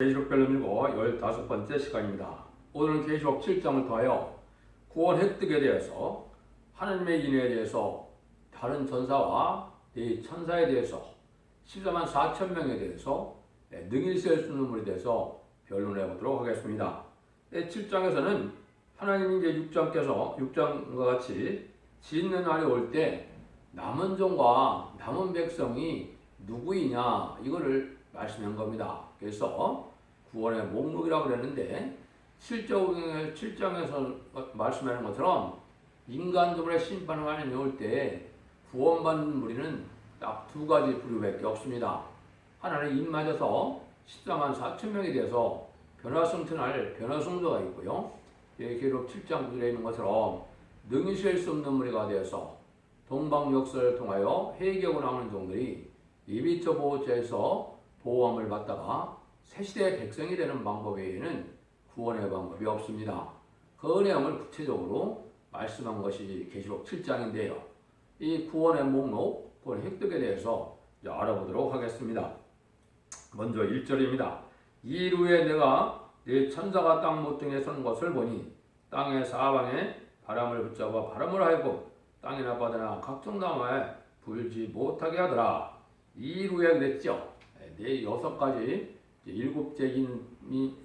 계시록 별로밀고 15번째 시간입니다. 오늘은 계시록 7장을 통하여 구원 획득에 대해서, 하나님의 인애에 대해서, 다른 전사와 천사에 대해서, 14만 4천 명에 대해서, 능히 있을 수 있는 물에 대해서 변론해 보도록 하겠습니다. 7장에서는 하나님이 이제 6장과 같이 짓는 날이 올 때 남은 종과 남은 백성이 누구이냐 이거를 말씀한 겁니다. 그래서 구원의 목록이라고 그랬는데 7장에서 말씀하는 것처럼 인간들의 심판을 하나님이 올 때 구원받는 무리는 딱 두 가지 부류밖에 없습니다. 하나는 입 맞아서 14만 4천 명에 대해서 변화성천할 변화성도가 있고요. 기록 7장 9절에 있는 것처럼 능히 셀 수 없는 무리가 되어서 동방역설을 통하여 회개하고 나오는 종들이 이비처 보호자에서 보호함을 받다가 새시대의 백성이 되는 방법 외에는 구원의 방법이 없습니다. 그 내용을 구체적으로 말씀한 것이 계시록 7장인데요. 이 구원의 목록, 구원의 획득에 대해서 알아보도록 하겠습니다. 먼저 1절입니다. 이일 후에 내가 네 천사가 땅 모퉁이에 선 것을 보니 땅의 사방에 바람을 붙잡아 바람을 하고 땅이나 바다나 각종 나무에 불지 못하게 하더라. 이일 후에 그랬죠. 네 6가지 7째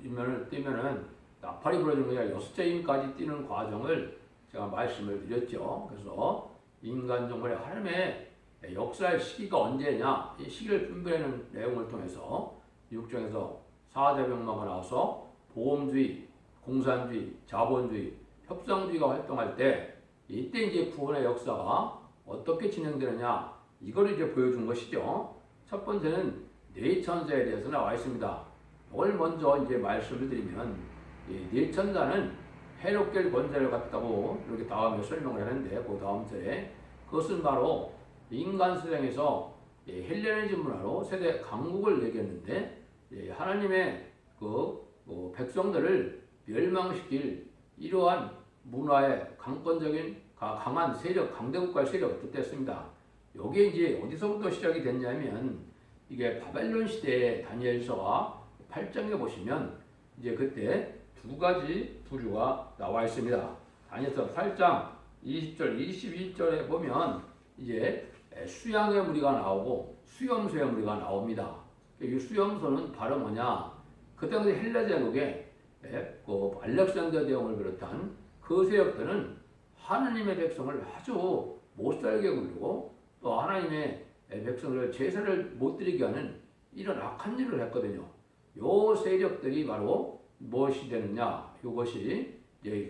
인면을 뛰면은 나팔이 불어주는 게 아니라 6째 인까지 뛰는 과정을 제가 말씀을 드렸죠. 그래서 인간 정말의 하나님의 역사의 시기가 언제냐 이 시기를 분별하는 내용을 통해서 6장에서 4대 병마가 나와서 보험주의, 공산주의, 자본주의, 협상주의가 활동할 때 이때 이제 구원의 역사가 어떻게 진행되느냐 이걸 이제 보여준 것이죠. 첫 번째는 네 천사에 대해서 나와 있습니다. 이걸 먼저 이제 말씀을 드리면 네 천사는 해롭게 권세를 갖다고 이렇게 다음에 설명을 하는데 그 다음 절에 그것은 바로 인간 세상에서 헬레니즘 문화로 세대 강국을 얘기했는데 하나님의 백성들을 멸망시킬 이러한 문화의 강권적인 강한 세력, 강대국가의 세력을 뜻했습니다. 이게 이제 어디서부터 시작이 됐냐면 이게 바벨론 시대의 다니엘서와 8장에 보시면 이제 그때 두 가지 부류가 나와 있습니다. 다니엘서 8장 20절, 21절에 보면 이제 수양의 무리가 나오고 수염소의 무리가 나옵니다. 이 수염소는 바로 뭐냐? 그때 당시 헬라 제국의 알렉산더 대왕을 비롯한 그 세력들은 하나님의 백성을 아주 못살게 굴리고 또 하나님의 백성을 제사를 못 드리게 하는 이런 악한 일을 했거든요. 요 세력들이 바로 무엇이 되느냐? 이것이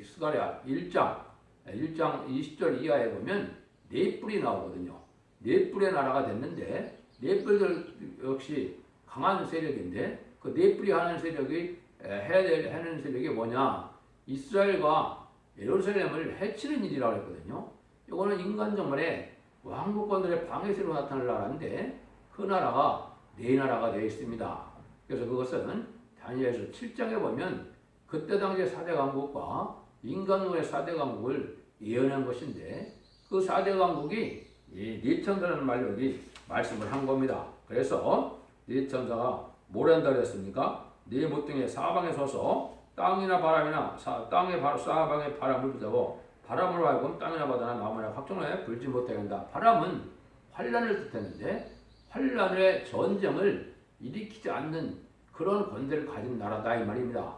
스가랴 1장 20절 이하에 보면 네 뿔이 나오거든요. 네 뿔의 나라가 됐는데 네 뿔들 역시 강한 세력인데 그 네 뿔이 하는 세력이 하는 세력이 뭐냐? 이스라엘과 예루살렘을 해치는 일이라고 했거든요. 이거는 인간 정말에 왕국권들의 방해세로 나타날 나라인데 그 나라가 네 나라가 되어 있습니다. 그래서 그것은 다니엘서 7장에 보면 그때 당시의 4대 강국과 인간의 4대 강국을 예언한 것인데 그 4대 강국이 네 천사라는 말로 여기 말씀을 한 겁니다. 그래서 네 천사가 뭘 한다 그랬습니까? 네 모퉁이의 사방에 서서 땅이나 바람이나 땅의 사방에 바람을 붙잡고 바람으로 하여금 땅이나 바다나 나무나 각종에 불지 못하게 한다. 바람은 환란을 뜻했는데 환란의 전쟁을 일으키지 않는 그런 권세를 가진 나라다 이 말입니다.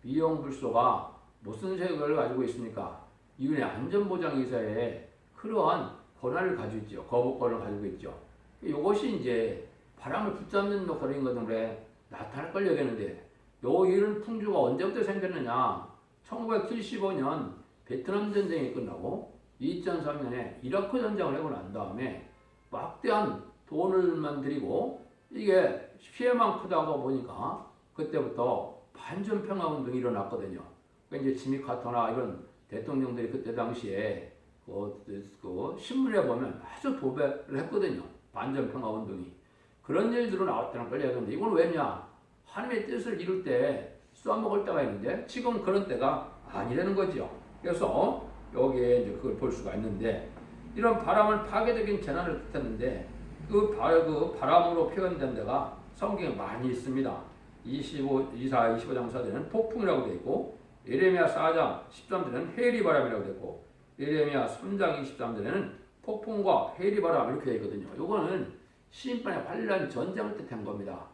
비용불소가 무슨 세력을 가지고 있습니까? 이윤의 안전보장이사에 그러한 권한을 가지고 있죠. 거부권을 가지고 있죠. 이것이 이제 바람을 붙잡는 역할인 것들에 나타날 걸 여겼는데 요 이런 풍조가 언제부터 생겼느냐? 1975년 베트남 전쟁이 끝나고 2003년에 이라크 전쟁을 하고 난 다음에 막대한 돈을만 들이고 이게 피해만 크다고 보니까 그때부터 반전평화운동이 일어났거든요. 그러니까 이제 지미 카터나 이런 대통령들이 그때 당시에 그 신문에 보면 아주 도배를 했거든요. 반전평화운동이. 그런 일들로 나왔다는 걸 얘기하는데 이건 왜냐? 하나님의 뜻을 이룰 때 쏘아먹을 때가 있는데 지금 그런 때가 아니라는 거죠. 그래서 여기에 이제 그걸 볼 수가 있는데 이런 바람을 파괴적인 재난을 뜻했는데 그 바람으로 표현된 데가 성경에 많이 있습니다. 25, 24, 25장 4절에는 폭풍이라고 되어 있고 예레미야 4장 13절에는 해리바람이라고 되어 있고 예레미야 3장 23절에는 폭풍과 해리바람 이렇게 되어 있거든요. 요거는 심판의 환란 전쟁을 뜻한 겁니다.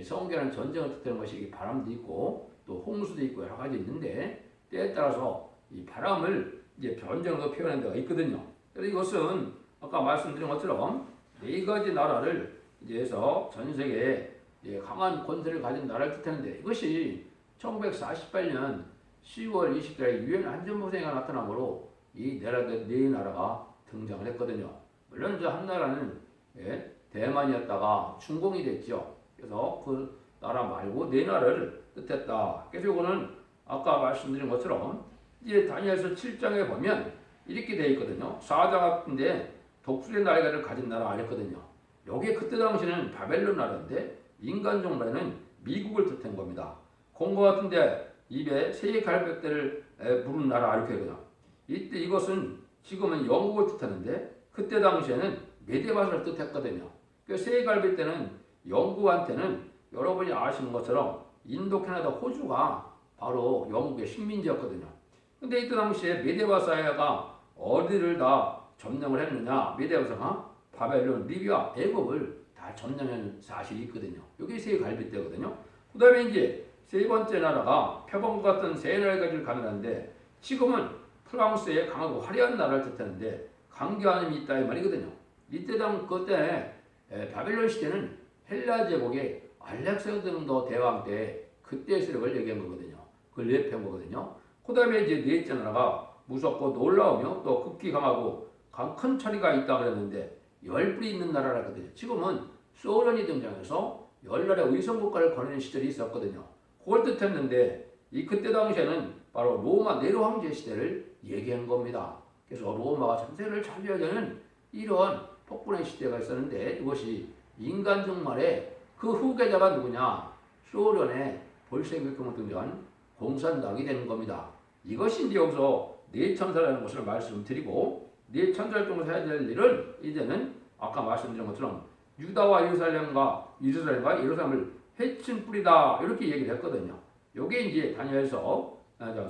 성경에는 전쟁을 뜻하는 것이 바람도 있고 또 홍수도 있고 여러 가지 있는데 때에 따라서 이 바람을 이제 전쟁으로 표현하는 데가 있거든요. 그래서 이것은 아까 말씀드린 것처럼 네 가지 나라를 이제 해서 전 세계에 강한 권세를 가진 나라를 뜻하는데 이것이 1948년 10월 20일에 유엔 안전보장회의가 나타나므로 이 네 나라가 등장을 했거든요. 물론 저 한 나라는 대만이었다가 중공이 됐죠. 그래서 그 나라 말고 네 나라를 뜻했다. 그래서 이거는 아까 말씀드린 것처럼 이제 다니엘서 7장에 보면 이렇게 되어 있거든요. 4장 같은데 독수리 날개를 가진 나라 아니었거든요. 여기에 그때 당시는 바벨론 나라인데 인간 종말에는 미국을 뜻한 겁니다. 공고 같은데 입에 새 갈백대를 부른 나라 이렇게 되거든요. 이때 이것은 지금은 영국을 뜻하는데 그때 당시에는 메데바스를 뜻했거든요. 그 새 갈백대는 영국한테는 여러분이 아시는 것처럼 인도, 캐나다, 호주가 바로 영국의 식민지였거든요. 근데 이때 당시에 메데바사야가 어디를 다 점령을 했느냐? 메데바사가 바벨론, 리비아, 애굽을 다 점령한 사실이 있거든요. 여기 세 갈빗대거든요. 그 다음에 이제 세 번째 나라가 표범과 같은 세 나라를 가면한데 지금은 프랑스의 강하고 화려한 나라를 뜻하는데 강교함이 있다 이 말이거든요. 이때 그때 바벨론 시대는 헬라 제국의 알렉산더 대왕 때 그때 세력을 얘기한 거거든요. 그걸 예표한 거거든요. 그 다음에 이제 넷째 나라가 무섭고 놀라우며 또 극히 강하고 큰 처리가 있다 그랬는데 열불이 있는 나라라거든요. 지금은 소련이 등장해서 열나라의 위성국가를 거느리는 시절이 있었거든요. 그걸 뜻했는데 이 그때 당시에는 바로 로마 네로 황제 시대를 얘기한 겁니다. 그래서 로마가 전 세계를 차지하려는 이런 폭군의 시대가 있었는데 이것이 인간 종말에 그 후계자가 누구냐? 소련의 볼셰비크가 등장한 공산당이 되는 겁니다. 이것이 이제 여기서 네 천사라는 것을 말씀드리고 네 천사를 통해서 해야 될 일은 이제는 아까 말씀드린 것처럼 유다와 예루살렘과 예루살렘을 해친 뿌리다 이렇게 얘기를 했거든요. 여기에 이제 다니엘서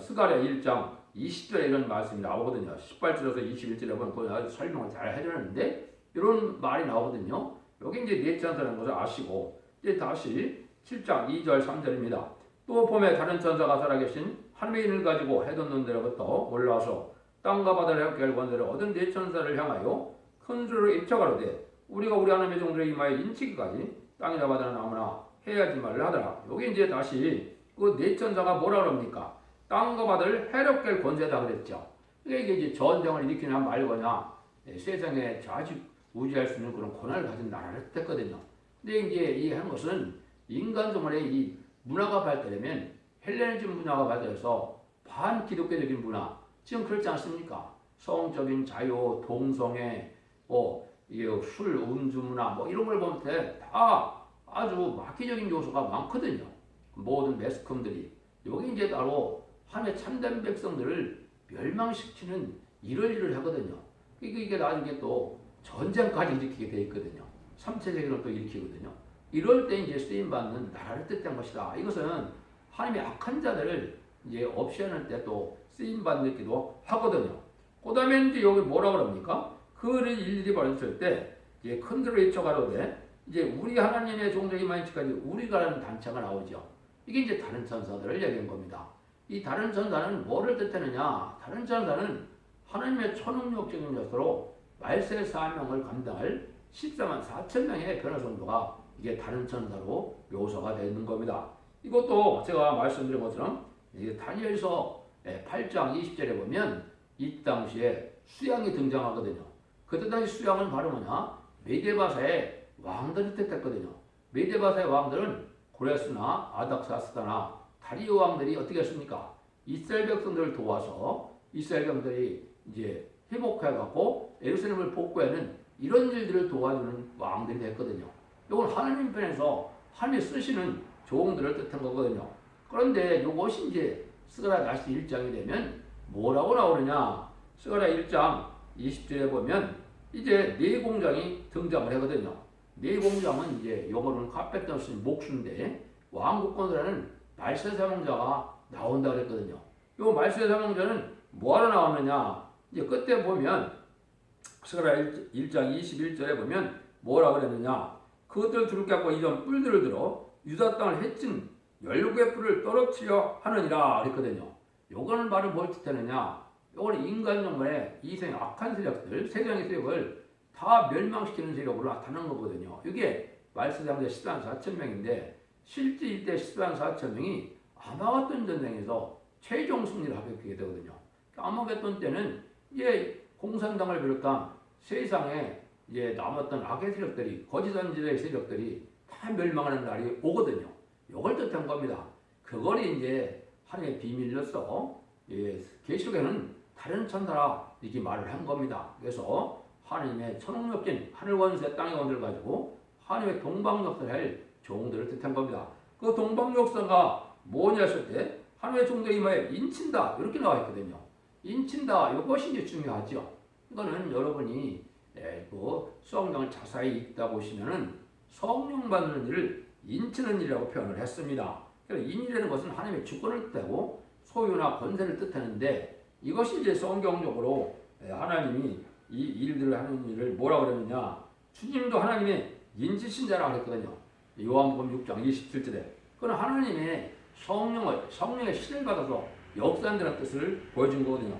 스가랴 1장 20절에 이런 말씀이 나오거든요. 18절에서 21절에 보면 설명을 잘 해주는데 이런 말이 나오거든요. 여기 이제 네 천사라는 것을 아시고 이제 다시 7장 2절 3절입니다. 또 봄에 다른 천사가 살아계신 하늘의 인을 가지고 해돋 눈대로부터 올라와서 땅과 바다를 함께 권세를 얻은 네 천사를 향하여 큰 소리로 입혀가로되 우리가 우리 하나님의 종들의 이마에 인치기까지 땅이나 바다는 아무나 해야지 말을 하더라. 여기 이제 다시 그 네 천사가 뭐라 그럽니까? 땅과 바다를 해롭게 권세다 그랬죠. 이게 이제 전쟁을 일으키냐 말거냐 세상에 좌지우지할 수 있는 그런 권한을 가진 나라를 뜻했거든요. 근데 이제 이 한 것은 인간 종말에 이 문화가 발달하면 헬레니즘 문화가 발달해서 반기독교적인 문화 지금 그렇지 않습니까? 성적인 자유, 동성애, 이게 술, 음주 문화 이런 걸 보면 다 아주 마귀적인 요소가 많거든요. 모든 매스컴들이 여기 이제 바로 하나님의 참된 백성들을 멸망시키는 이런 일을 하거든요. 이게 나중에 또 전쟁까지 일으키게 돼 있거든요. 3차 세계를 또 일으키거든요. 이럴 때 이제 쓰임 받는 나라를 뜻한 것이다. 이것은 하나님의 악한 자들을 이제 없애는 때 또 쓰임 받기도 하거든요. 그다음에 이제 여기 뭐라 그럽니까? 그 일들이 벌어졌을 때 이제 큰 소리로 외쳐가로되 이제 우리 하나님의 종들이 만치까지 우리가라는 단체가 나오죠. 이게 이제 다른 천사들을 얘기한 겁니다. 이 다른 천사는 뭐를 뜻하느냐? 다른 천사는 하나님의 초능력적인 것으로 말세 사명을 감당할 14만 4천 명의 변화성도가 이게 다른 천사로 묘사가 되어 있는 겁니다. 이것도 제가 말씀드린 것처럼 다니엘서 8장 20절에 보면 이 당시에 수양이 등장하거든요. 그때 당시 수양은 바로 뭐냐? 메데바사의 왕들이 뜻했거든요. 메데바사의 왕들은 고레스나 아닥사스다나 다리오 왕들이 어떻게 했습니까? 이스라엘 백성들을 도와서 이스라엘 백성들이 이제 회복해갖고 예루살렘을 복구하는 이런 일들을 도와주는 왕들이 됐거든요. 이건 하나님 편에서 하나님이 쓰시는 종들을 뜻한 거거든요. 그런데 이것이 이제 스가랴 다시 1장이 되면 뭐라고 나오느냐? 스가랴 1장 20절에 보면 이제 네 공장이 등장을 하거든요. 네 공장은 이제 영어로는 카페터스 목수인데 왕국권이라는 말세사명자가 나온다 그랬거든요. 이 말세사명자는 뭐하러 나오느냐? 이제 끝에 보면 스가랴 1장 21절에 보면 뭐라 그랬느냐? 그것들 둘 갖고 이런 뿔들을 들어 유다 땅을 해친 열국의 뿔을 떨어뜨려 하느니라 그랬거든요. 요거는 바로 뭘 뜻하느냐? 요거는 인간 정말의 이생 악한 세력들, 세상의 세력을 다 멸망시키는 세력으로 나타나는 거거든요. 이게 말세사명자 14만 4천 명인데 실제 이때 14만 4천 명이 아마겟돈 전쟁에서 최종 승리를 하게 되거든요. 아마겟돈 때는 이제 공산당을 비롯한 세상에 이제 남았던 악의 세력들이, 거짓 선지자의 세력들이 다 멸망하는 날이 오거든요. 이걸 뜻한 겁니다. 그걸 이제 하나님의 비밀로서 계시록에는 다른 천사라 이렇게 말을 한 겁니다. 그래서 하나님의 천홍역진 하늘 원수의 땅의 원들을 가지고 하나님의 동방역사를 할 종들을 뜻한 겁니다. 그 동방역사가 뭐냐 했을 때 하나님의 종들의 이마에 인친다 이렇게 나와 있거든요. 인친다 이것이 이제 중요하죠. 이거는 여러분이 그 성경을 자세히 읽다 보시면은 성령 받는 일을 인치는 일이라고 표현을 했습니다. 그래서 인이라는 것은 하나님의 주권을 뜻하고 소유나 권세를 뜻하는데 이것이 이제 성경적으로 하나님이 이 일들을 하는 일을 뭐라 그러느냐? 주님도 하나님의 인치신 자라고 그랬거든요. 요한복음 6장 27절에 그건 하나님의 성령의 신을 받아서 역사한다는 뜻을 보여준 거거든요.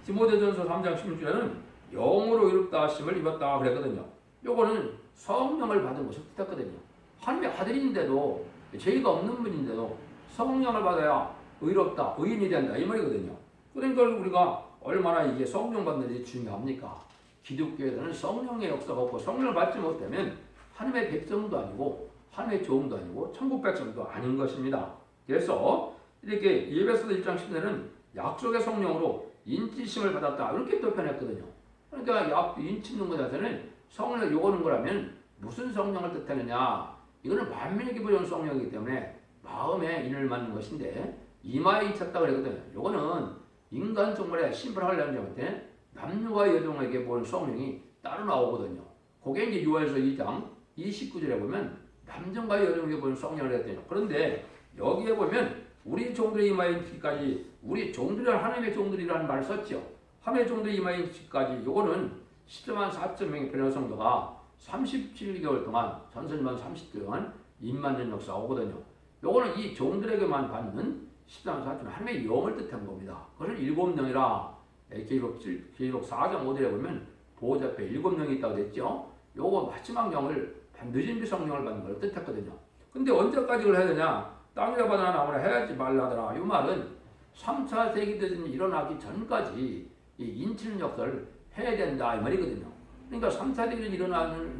디모데전서 3장 16절에는 영으로 이롭다 하심을 입었다 그랬거든요. 요거는 성령을 받은 것을 뜻했거든요. 하나님의 아들인데도 죄가 없는 분인데도 성령을 받아야 의롭다, 의인이 된다 이 말이거든요. 그러니까 우리가 얼마나 이게 성령 받는 일이 중요합니까? 기독교에서는 성령의 역사가 없고 성령을 받지 못하면 하나님의 백성도 아니고 하나님의 종도 아니고 천국 백성도 아닌 것입니다. 그래서 이렇게 예배서 1장 10절에는 약속의 성령으로 인치심을 받았다 이렇게 또 표현했거든요. 그러니까 인치 있는 것 자체는 성령을 요구하는 거라면 무슨 성령을 뜻하느냐? 이거는 만민에게 부여한 성령이기 때문에 마음에 인을 맞는 것인데 이마에 인쳤다 그랬거든요. 요거는 인간 정말의 신분을 하려는 자한테 남녀와 여종에게 보는 성령이 따로 나오거든요. 그게 이제 요한서 2장 29절에 보면 남정과 여종에게 보는 성령을 했대요. 그런데 여기에 보면 우리 종들의 이마에 인치까지 우리 종들이란 하나님의 종들이라는 말을 썼죠. 하나님의 종들의 이마에 인치까지 요거는 14만 4천 명의 변호 성도가 37개월 동안 전선만 30개월 동안 입 맞는 역사가 오거든요. 요거는 이 종들에게만 받는 14만 4천 하나님의 영을 뜻한 겁니다. 그것을 7명이라 계시록 4장 5절에 보면 보호자 앞에 7명이 있다고 됐죠. 요거 마지막 영을 반드시 성령을 받는 걸 뜻했거든요. 근데 언제까지 그걸 해야 되냐? 땅이라 바다나 나무라 해야지 말라더라. 이 말은 3차 세계대전이 일어나기 전까지 이 인치는 역사를 해야 된다 이 말이거든요. 그러니까 3차 대전이 일어나는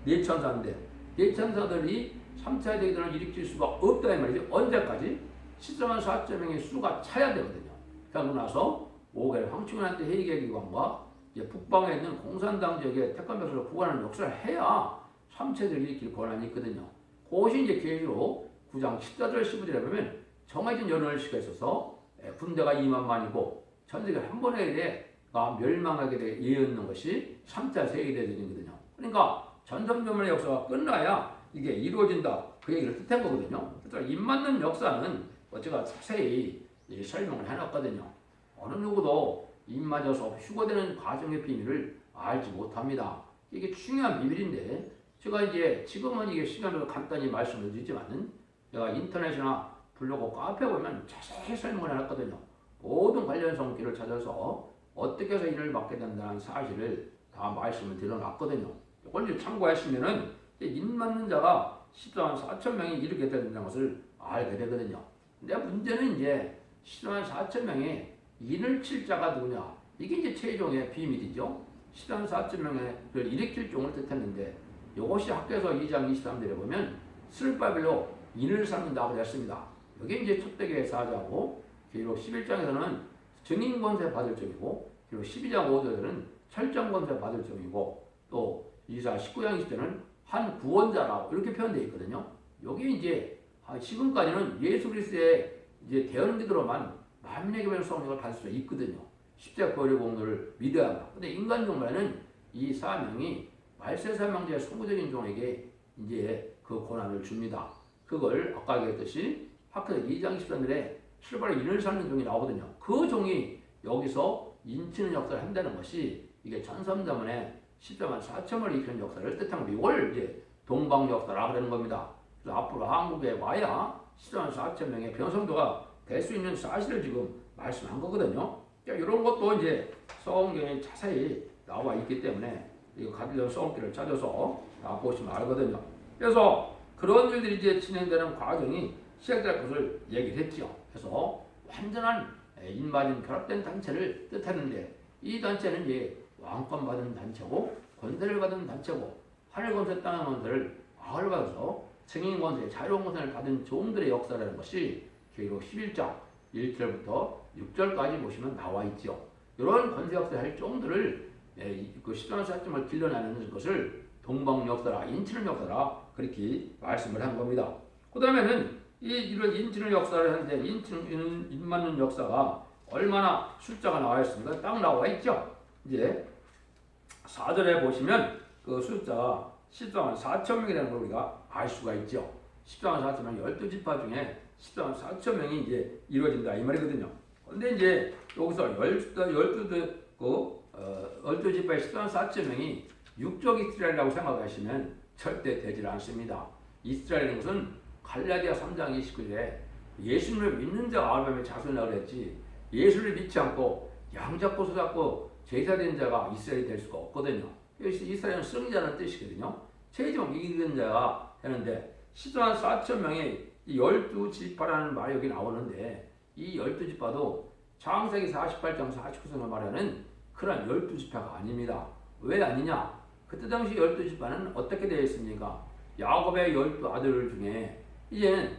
내천사인데 내천사들이 3차 대전을 일으킬 수가 없다 이 말이죠. 언제까지? 14만 4천 명의 수가 차야 되거든요. 그러고 나서 5개월 황충현한테 회계기관과 북방에 있는 공산당 지역의 태권도를 구간하는 역사를 해야 3차 대전을 일으킬 권한이 있거든요. 그것이 이제 계시록 9장 14절 15절에 보면 정해진 연월 시가 있어서 군대가 2만만이고 전세계 한 번에 멸망하게 돼 예언는 것이 3차 세계대전이거든요. 그러니까 전성전문의 역사가 끝나야 이게 이루어진다. 그 얘기를 뜻한 거거든요. 그래서 입 맞는 역사는 제가 자세히 설명을 해놨거든요. 어느 누구도 입 맞아서 휴거되는 과정의 비밀을 알지 못합니다. 이게 중요한 비밀인데 제가 이제 지금은 이게 시간으로 간단히 말씀을 드리지만은 제가 인터넷이나 블로그 카페 보면 자세히 설명을 해놨거든요. 모든 관련 성기를 찾아서 어떻게 해서 일을 맡게 된다는 사실을 다 말씀을 드려놨거든요. 이걸 이제 참고하시면은 입 맞는 자가 14만 4천 명이 이르게 된다는 것을 알게 되거든요. 근데 문제는 이제 14만 4천 명이 인을 칠 자가 누구냐? 이게 이제 최종의 비밀이죠. 14만 4천 명을 일으킬 종을 뜻했는데 이것이 학교에서 2장 23절에 보면 스룹바벨로 인을 삼는다고 했습니다. 여기 이제 첫대교의 사자고 기록 11장에서는 증인 권세 받을 적이고 그리고 12장 5절에는 철정 권세 받을 적이고 또 이사 19장 20절에는 한 구원자라고 이렇게 표현되어 있거든요. 여기 이제 지금까지는 예수 그리스도의 이제 대언기도로만 만민에게 받는 성령을 받을 수 있거든요. 십자가 거리 공로를 믿어야 한다. 근데 인간 종말에는 이 사명이 말세 사명자의 선구적인 종에게 이제 그 권한을 줍니다. 그걸 아까 얘기했듯이 학교 2장 13절에 실발의 인을 사는 종이 나오거든요. 그 종이 여기서 인치는 역사를 한다는 것이 이게 천삼자문에 14만 4천을 일으키는 역사를 뜻하는 거. 이걸 이제 동방 역사라 그러는 겁니다. 그래서 앞으로 한국에 와야 14만 4천 명의 변성도가 될 수 있는 사실을 지금 말씀한 거거든요. 이런 것도 이제 성경에 자세히 나와 있기 때문에 이거 가디전 성길을 찾아서 보시면 알거든요. 그래서 그런 일들이 이제 진행되는 과정이 시작될 것을 얘기를 했죠. 그래서 완전한 인마진 결합된 단체를 뜻하는데 이 단체는 이제 왕권 받은 단체고 권세를 받은 단체고 하늘 권세 땅의 권세를 악을 받아서 증인 권세 자유로운 권세를 받은 종들의 역사라는 것이 계시록 11장 1절부터 6절까지 보시면 나와 있죠. 이런 권세 역사를 할 종들을 그 14만 4점을 길러내는 것을 동방 역사라 인치는 역사라 그렇게 말씀을 한 겁니다. 그 다음에는 이런 인치는 역사를 하는데 인 맞는 역사가 얼마나 숫자가 나와 있습니까? 딱 나와 있죠. 이제 4절에 보시면 그 숫자가 14만 4천 명이 되는 걸 우리가 알 수가 있죠. 14만 4천 명 12지파 중에 14만 4천 명이 이제 이루어진다 이 말이거든요. 근데 이제 여기서 12지파의 14만 4천 명이 육적 이스라엘이라고 생각하시면 절대 되질 않습니다. 이스라엘인 것은 갈라디아 3장 29절에 예수님을 믿는 자 아브라함의 자손이라고 그랬지 예수를 믿지 않고 양잡고 소잡고 제사된 자가 이스라엘이 될 수가 없거든요. 그래서 이스라엘은 승리자는 뜻이거든요. 최종 이기는 자가 되는데 14만 4천 명의 이 12지파라는 말이 여기 나오는데 이 12지파도 창세기 48장 49절을 말하는 그런 12지파가 아닙니다. 왜 아니냐? 그때 당시 12지파는 어떻게 되어 있습니까? 야곱의 12아들 중에 이제는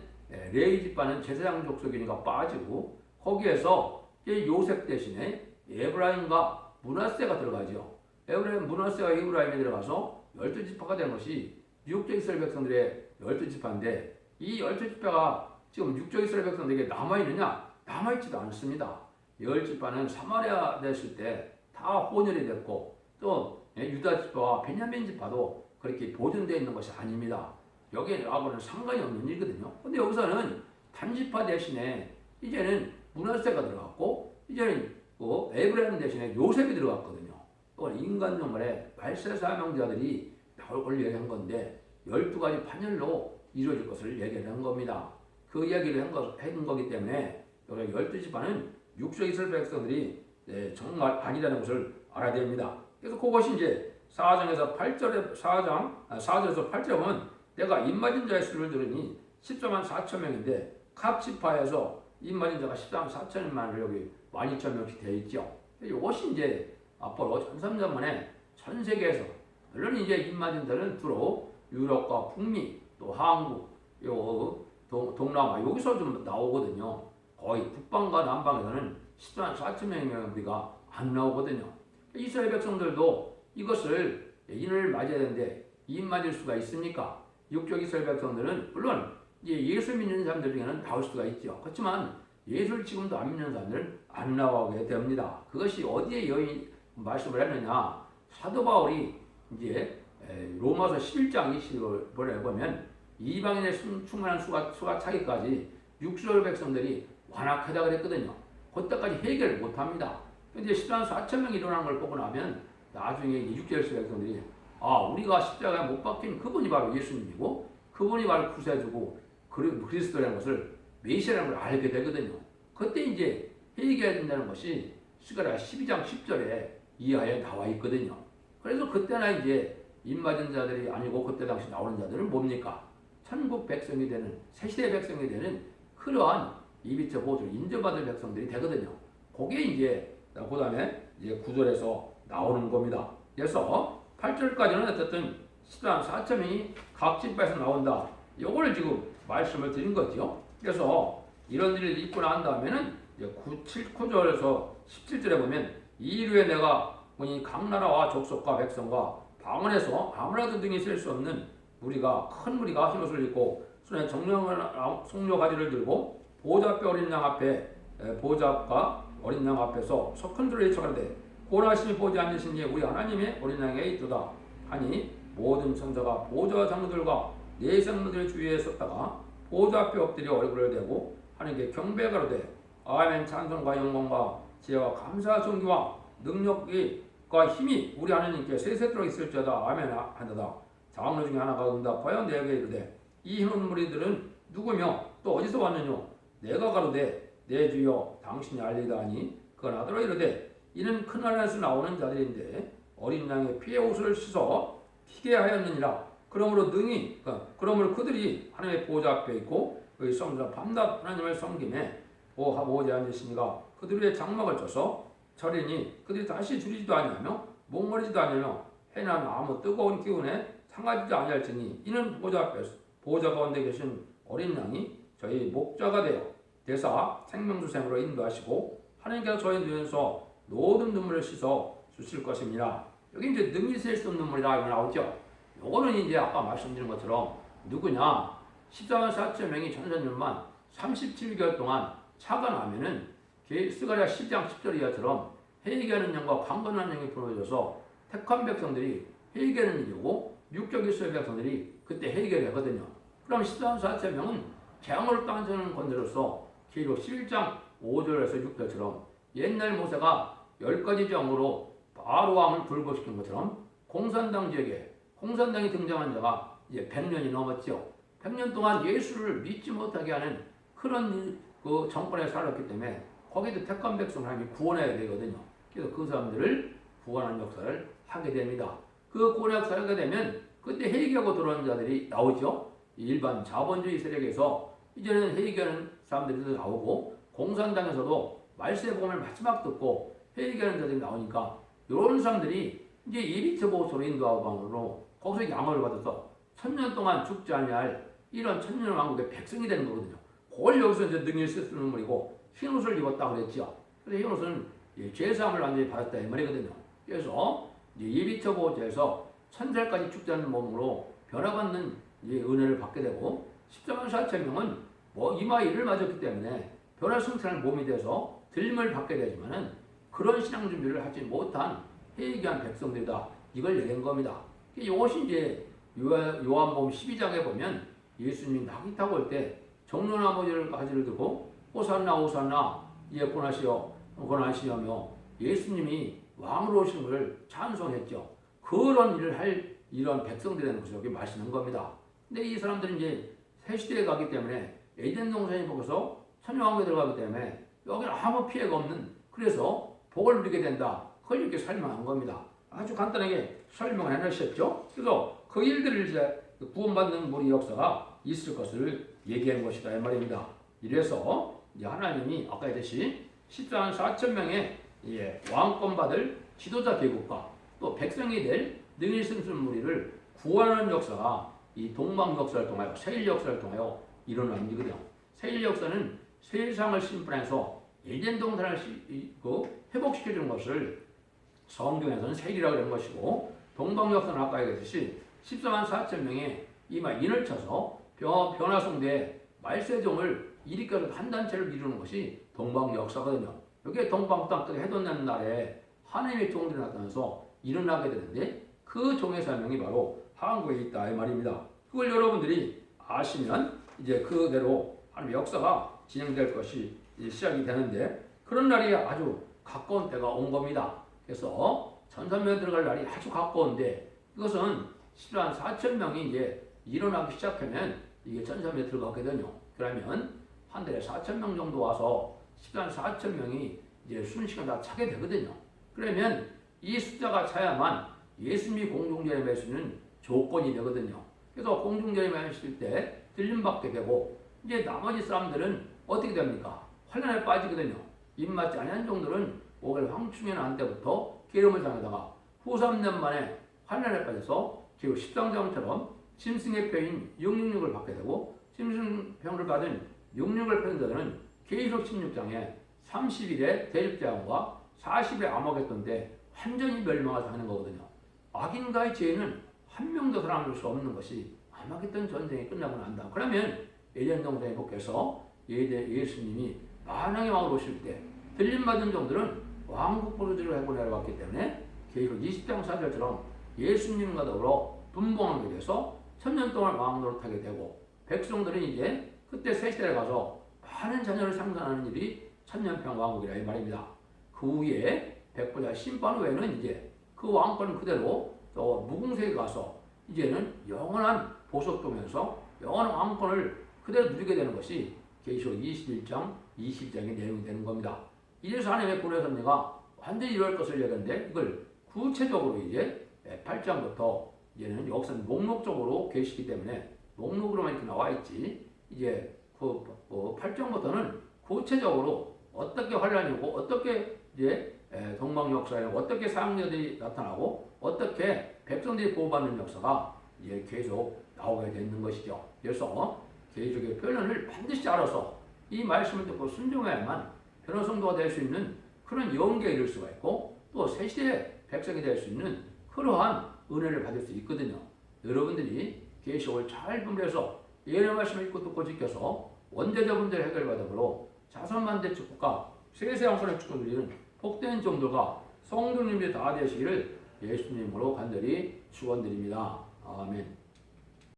레위 지파는 제사장 족속이니까 빠지고 거기에서 요셉 대신에 에브라임과 므낫세가 들어가죠. 므낫세와 에브라임이 들어가서 12지파가 된 것이 육적 이스라엘 백성들의 12지파인데 이 12지파가 지금 육적 이스라엘 백성들에게 남아있느냐? 남아있지도 않습니다. 10지파는 사마리아 됐을 때 다 혼혈이 됐고 또 유다 지파와 베냐민 지파도 그렇게 보존되어 있는 것이 아닙니다. 여기하고는 상관이 없는 일이거든요. 근데 여기서는 단지파 대신에 이제는 므낫세가 들어갔고 이제는 에브라임 대신에 요셉이 들어갔거든요. 또 인간 정말의 말세 사명자들이 나올 걸 얘기한 건데 12가지 판열로 이루어질 것을 얘기한 겁니다. 그 이야기를 한 거기 때문에 여기 12지파는 육적 이스라엘 백성들이 정말 아니라는 것을 알아야 됩니다. 그래서 그것이 이제 4절에서 8절에 보면 내가 입맞은 자의 수를 들으니 14만 4천 명인데 각 지파에서 입맞은 자가 14만 4천만을 여기 12,000명씩 되어 있죠. 이것이 이제 앞으로 전삼전만에 전 세계에서 물론 이제 입맞은 자는 주로 유럽과 북미 또 한국 동남아 여기서 좀 나오거든요. 거의 북방과 남방에서는 14만 4천 명의 우리가 안 나오거든요. 이스라엘 백성들도 이것을 인을 맞아야 되는데 인 맞을 수가 있습니까? 육적 이스라엘 백성들은 물론 예수 믿는 사람들 중에는 나올 수가 있죠. 그렇지만 예수를 지금도 안 믿는 사람들은 안 나오게 됩니다. 그것이 어디에 말씀을 했느냐? 사도 바울이 이제 로마서 11장 20절에 보면 이방인의 충만한 수가 차기까지 육적 백성들이 완악하다 그랬거든요. 그때까지 해결을 못합니다. 근데 14만 4천 명이 일어난 걸 보고 나면 나중에 육적 이스라엘 백성들이 우리가 십자가에 못 박힌 그분이 바로 예수님이고 그분이 바로 구세주고 그리스도라는 것을 메시아라는 걸 알게 되거든요. 그때 이제 해결해야 된다는 것이 스가랴 12장 10절에 이하에 나와 있거든요. 그래서 그때나 이제 입맞은 자들이 아니고 그때 당시 나오는 자들은 뭡니까? 천국 백성이 되는 새시대 백성이 되는 그러한 이비처 보호를 인정받을 백성들이 되거든요. 그게 이제 그 다음에 이제 9절에서 나오는 겁니다. 그래서 8절까지는 어쨌든 14만 4천 명이 각 지파에서 나온다. 이걸 지금 말씀을 드린 거죠. 그래서 이런 일을 있고 난 다음에는 이제 9절에서 17절에 보면 이후에 내가 보니 각 나라와 족속과 백성과 방언에서 아무나도 등이 셀 수 없는 큰 무리가 흰옷을 입고 손에 송료 가지를 들고 보좌 앞에 어린 양 앞에 보좌과 어린 양 앞에서 큰 소리를 외쳐가는데 고라심이 보지 않으시니 우리 하나님의 어린 양에 있도다 하니 모든 천사가 보좌 장로들과 내생모들의 주위에 섰다가 보좌 앞에 엎드려 얼굴을 대고 하나님께 경배가 돼. 아멘. 찬송과 영광과 지혜와 감사와 존귀와 능력과 힘이 우리 하나님께 세세토록 있을지어다. 아멘 하나다. 장로 중에 하나가 응답하여 내게 이르되 이 힘은 무리들은 누구며 또 어디서 왔느냐. 내가 가로되 내 주여 당신이 알리다 하니 그가 나더러 이르되 이는 그날에서 나오는 자들인데 어린 양의 피의 옷을 씻어 튀게 하였느니라. 그러므로 그들이 하나님의 보좌 앞에 있고 그의 성전 밤낮 하나님을 섬김에 보호하지 앉으시니가 그들의 장막을 쪄서 절이니 그들이 다시 줄이지도 아니하며 목마르지도 아니하며 해나 아무 뜨거운 기운에 상하지도 아니할지니 이는 보좌 가운데 계신 어린 양이 저희 목자가 되어 대사 생명수생으로 인도하시고 하나님께서 저희 눈에서 모든 눈물을 씻어 주실 것입니다. 여기 이제 능히 셀 수 없는 눈물이라 나오죠. 요거는 이제 아까 말씀드린 것처럼 누구냐 14만 4천 명이 전선율만 37개월 동안 차가 나면은 스가랴 10장 10절 이하처럼 회개하는 영과 강건한 영이 부어져서 택한 백성들이 회개하는 일이고 육적 이스라엘 백성들이 그때 회개를 하거든요. 그럼 14만 4천 명은 재앙으로 땅을 건드려서 기록 11장 5절에서 6절처럼 옛날 모세가 10가지 정으로 바로 왕을 불복시킨 것처럼 공산당 지역에 공산당이 등장한 자가 이제 100년이 넘었죠. 100년 동안 예수를 믿지 못하게 하는 그런 그 정권에 살았기 때문에 거기도 택한 백성을 하나님이 구원해야 되거든요. 그래서 그 사람들을 구원하는 역사를 하게 됩니다. 그 구원의 역사를 하게 되면 그때 회개하고 들어오는 자들이 나오죠. 일반 자본주의 세력에서 이제는 회개하는 사람들이 나오고 공산당에서도 말세복음을 마지막 듣고 회개하는 자들이 나오니까 이런 사람들이 이제 예비처 보호소로 인도하고 방으로 거기서 양을 받아서 1000년 동안 죽지 아니할 이런 천년 왕국의 백성이 되는 거거든요. 그걸 여기서 이제 능히 쓰는 물이고 흰옷을 입었다 그랬죠. 그래서 흰옷은 죄사함을 완전히 받았다 이 말이거든요. 그래서 예비처 보호자에서 1000살까지 죽지 않는 몸으로 변화받는 은혜를 받게 되고 14만 4천 명은 이마에 이를 맞았기 때문에 변화승천할 몸이 돼서 들림을 받게 되지만은 그런 신앙 준비를 하지 못한 회개한 백성들이다. 이걸 얘기한 겁니다. 이것이 이제 요한복음 12장에 보면 예수님이 낙이 타고 올 때 종려나무를 가지를 들고 호산나 호산나 권하시오며 예수님이 왕으로 오신 것을 찬송했죠. 그런 일을 할 이런 백성들이라는 것을 여기 말씀한 겁니다. 근데 이 사람들은 이제 새 시대에 가기 때문에 에덴 동산에 보고서 천년왕국에 들어가기 때문에 여기는 아무 피해가 없는 그래서 복을 누리게 된다. 그걸 이렇게 설명한 겁니다. 아주 간단하게 설명을 해놓으셨죠. 그래서 그 일들을 이제 구원받는 우리 역사가 있을 것을 얘기한 것이다 이 말입니다. 이래서 이제 하나님이 아까 했듯이 14만 4천 명의 왕권 받을 지도자 계급과 또 백성이 될 능히 숨는 무리를 구원하는 역사가 이 동방 역사를 통하여 세일 역사를 통하여 일어나는 일이거든요. 세일 역사는 세상을 심판해서 에덴 동산을 회복시켜주는 것을 성경에서는 세일이라고 하는 것이고 동방 역사는 아까 얘기했듯이 14만 4천 명의 이마 인을 쳐서 변화성대 말세종을 일으켜서 한 단체를 이루는 것이 동방 역사거든요. 여기에 동방 땅끝에 해돋는 날에 하나님의 종들이 나타나서 일어나게 되는데 그 종의 사명이 바로 한국에 있다 이 말입니다. 그걸 여러분들이 아시면 이제 그대로 하나님의 역사가 진행될 것이 시작이 되는데 그런 날이 아주 가까운 때가 온 겁니다. 그래서 천사명에 들어갈 날이 아주 가까운데 이것은 14만 4천 명이 이제 일어나기 시작하면 이게 천사명에 들어가거든요. 그러면 한 달에 4천 명 정도 와서 14만 4천 명이 이제 순식간 다 차게 되거든요. 그러면 이 숫자가 차야만 예수님이 공중전에 매수는 조건이 되거든요. 그래서 공중전에 매실 때 들림받게 되고 이제 나머지 사람들은 어떻게 됩니까? 환란에 빠지거든요. 입맞지 아니한 종들은 5개월 황충년 한 때부터 기름을 당하다가 후 3년 만에 환란에 빠져서 기록 13장처럼 짐승의 표인 666을 받게 되고 짐승병을 받은 666을 받은 자들은 계시록 16장에 30일의 대립재앙과 40일의 암흑했던 때 완전히 멸망을 하는 거거든요. 악인과의 죄는 한 명도 살아남을 수 없는 것이 암흑했던 전쟁이 끝나고 난다. 그러면 에덴 동산에 복해서 예수님이 만왕의 왕으로 오실 때 들림받은 종들은 왕국 부르짖으러 해고 내려왔기 때문에 계시록 20장 4절처럼 예수님과 더불어 분봉하게 돼서 천년 동안 왕 노릇하게 되고 백성들은 이제 그때 새 시대에 가서 많은 자녀를 상산하는 일이 천년평 왕국이라 이 말입니다. 그 후에 백보자 심판 후에는 이제 그 왕권은 그대로 또 무궁세에 가서 이제는 영원한 보석도면서 영원한 왕권을 그대로 누리게 되는 것이 계시록 21장 22장의 내용이 되는 겁니다. 이래서 하나님의 본의 섭리가 완전히 이룰 것을 얘기하는데 이걸 구체적으로 이제 8장부터 이제는 여기서는 목록적으로 계시기 때문에 목록으로만 이렇게 나와 있지 이제 그 8장부터는 구체적으로 어떻게 환란이 오고 어떻게 이제 동방 역사에 어떻게 사형제들이 나타나고 어떻게 백성들이 보호받는 역사가 이제 계속 나오게 되는 것이죠. 그래서 계시록의 표현을 반드시 알아서 이 말씀을 듣고 순종해야만 변호성도가 될 수 있는 그런 영계에 이를 수가 있고 또 새시대의 백성이 될 수 있는 그러한 은혜를 받을 수 있거든요. 여러분들이 계시록을 잘 분별해서 예언의 말씀을 읽고 듣고 지켜서 원죄자 문제를 해결받음으로 자선만대 축복과 세세왕권의 축복 누리는 복된 종들과 성도님들이 다 되시기를 예수님으로 간절히 축원드립니다. 아멘.